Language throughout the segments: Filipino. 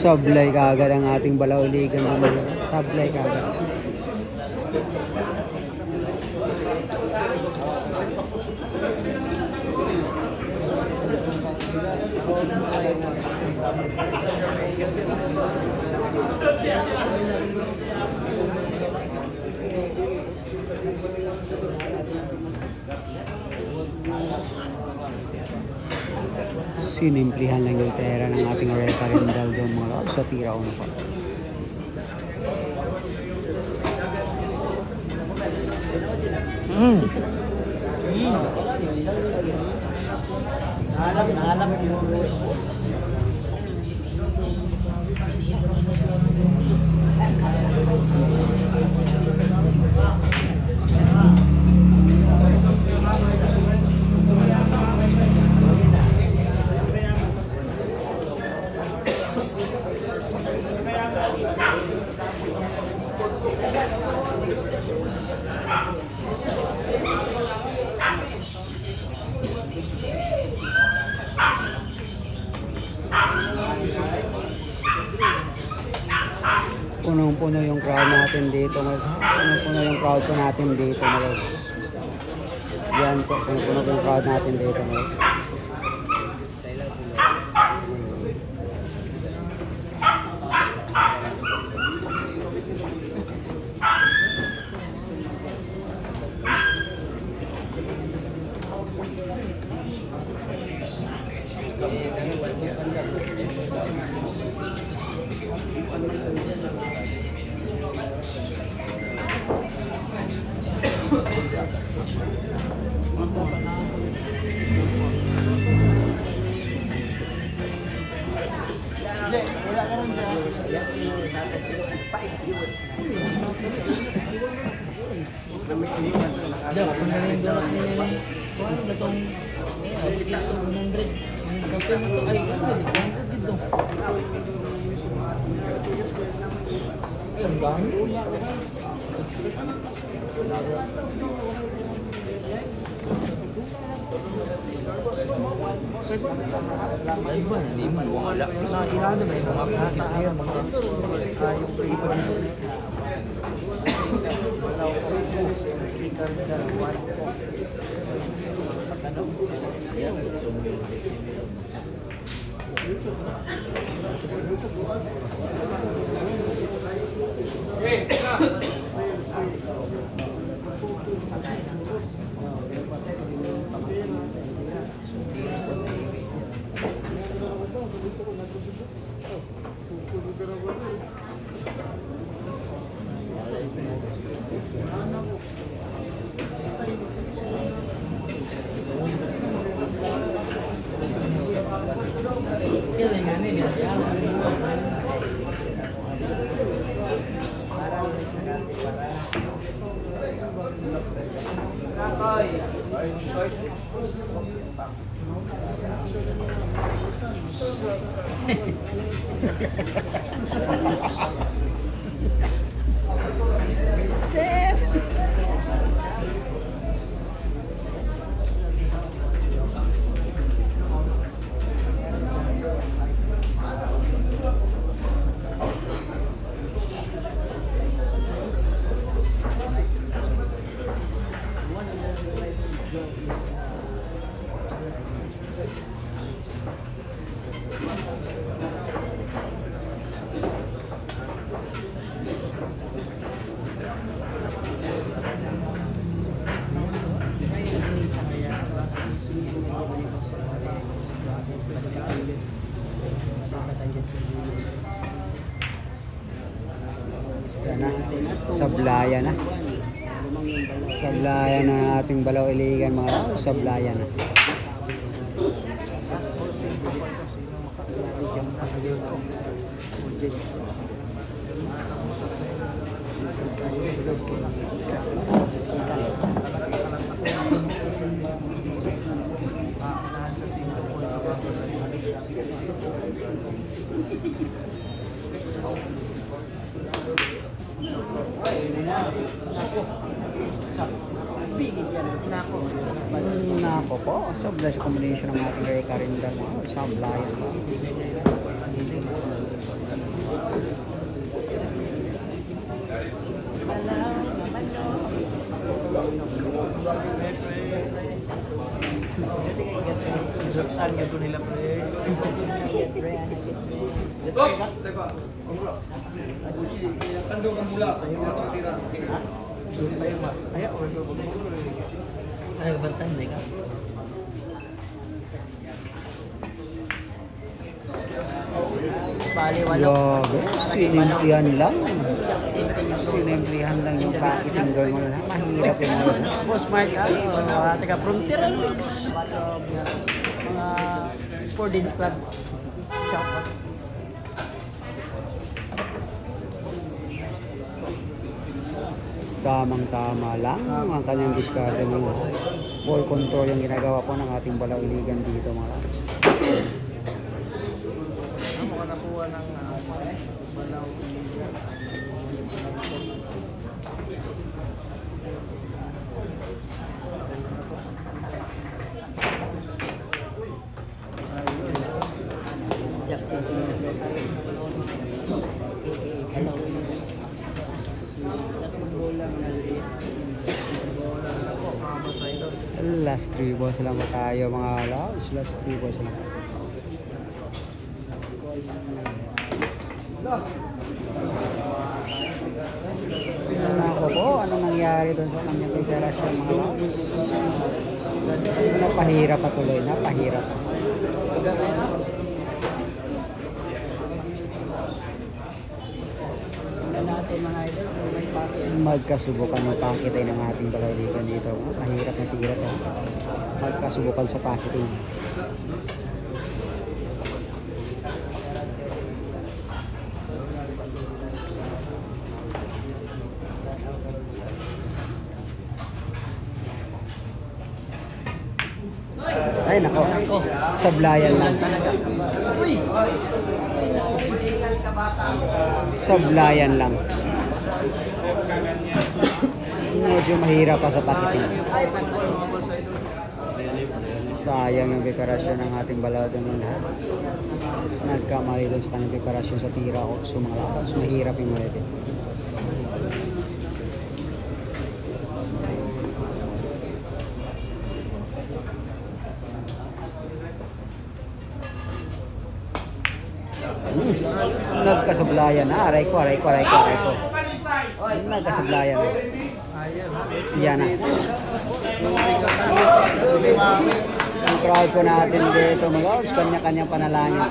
Sablay kagad ang ating balauligan naman. Sablay kagad. Sinimplihan lang yung tera ng ating referendal doon mga kapatid sa tira uno pa. Nahanap yung Punong-puno yung crowd natin dito. Punong-puno yung crowd po natin dito. Yan po, punong-puno yung crowd natin dito. Sablaya na. Sablaya na ating balaw-iligan mga kapatid. Sablaya na. Nako po, sobra sa combination ng ating Eric Carindal, sablayan. ko nila pre. Kandung ang mula. Ayaw, ayaw bantay na ka. Bali, walo. Grabe, sinimplihan lang. Sinimplihan lang yung packaging girl mo na. Mahirap yun. Boss Mark, taga Frontier, mga Sportings Club. Shout out. Tamang-tama lang ang kanyang diskarte mo. Ball control yung ginagawa po ng ating balawiligan dito mga lads. Ako ka nakuha ng balaw. Justin. Last 3 balls lang po tayo mga lads. Last 3 balls lang. Ako po, ano nangyari doon sa kanyang federasyon mga lads? Napahirap pa tuloy, napahirap. Natin mga idol, may pake. Magkasubukan ng pakitay ng ating balawiligan dito. Mahirap na tira to. Magkasubukan sa pakitay. Ay nako, sablayan lang. Sablayan lang. Medyo mahirap pa sa pakiting. Sayang yung dekorasyon ng ating balado nun ha. Nagkamali doon sa kanyang dekorasyon sa tira o sumalabas. Mahirap yung malete. Nagkasablayan na. Aray ko. Nagkasablayan na. Yan na. Ang crowd po natin dito mga kanya-kanyang panalangin.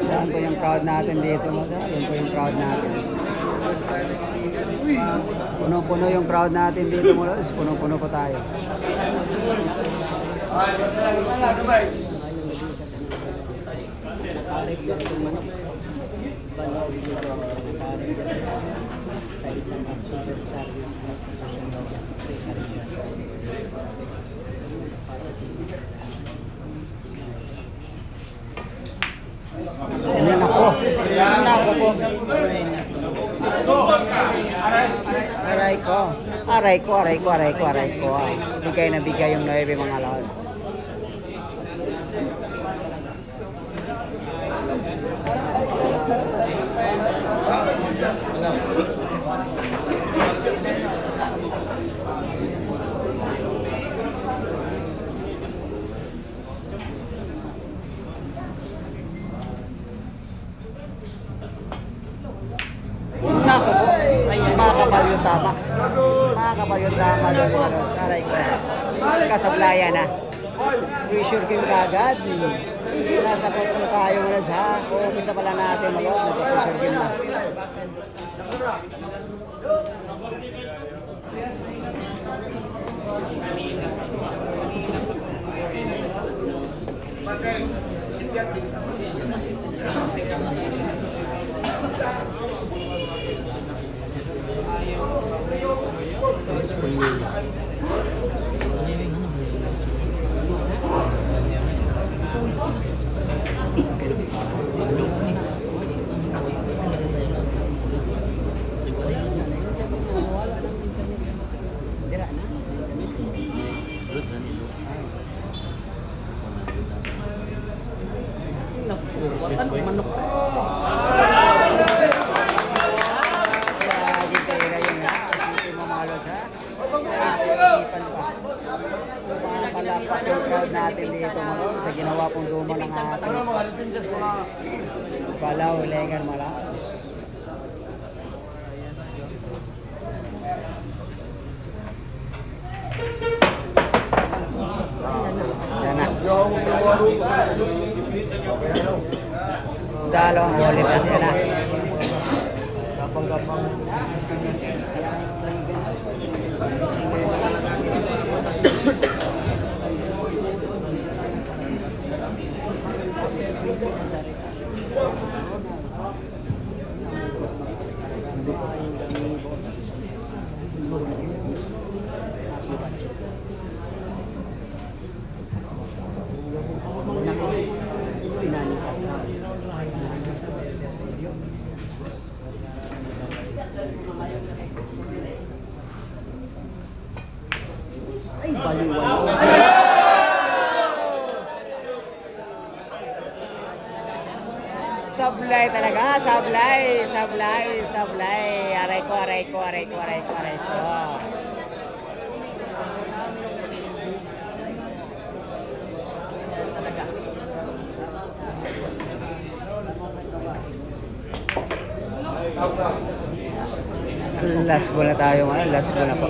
Yan po yung crowd natin dito mga yan po yung crowd natin. Puno-puno yung crowd natin dito mga puno-puno po tayo. Sa isang superstar sa social media. Yan ako. Yan ako po. Aray ko. Bigay na bigay yung 9 mga lods. Nako po. Makakapal yung tama. Aray ko. Kasablayan na. Pressure game kagad. Nasa control tayo ngayon sa umpisa pala natin nagpo-pressure game na. Manok. ginawa pong duma ng ating Balaw, Lengan, Malaos. Yan na. Dalawang ulit at yan na. Gapang-gapang. Pinanikas na. Ay, baliwan. Sablay talaga, sablay. Aray ko. Last ball na tayo ngayon, last ball na po.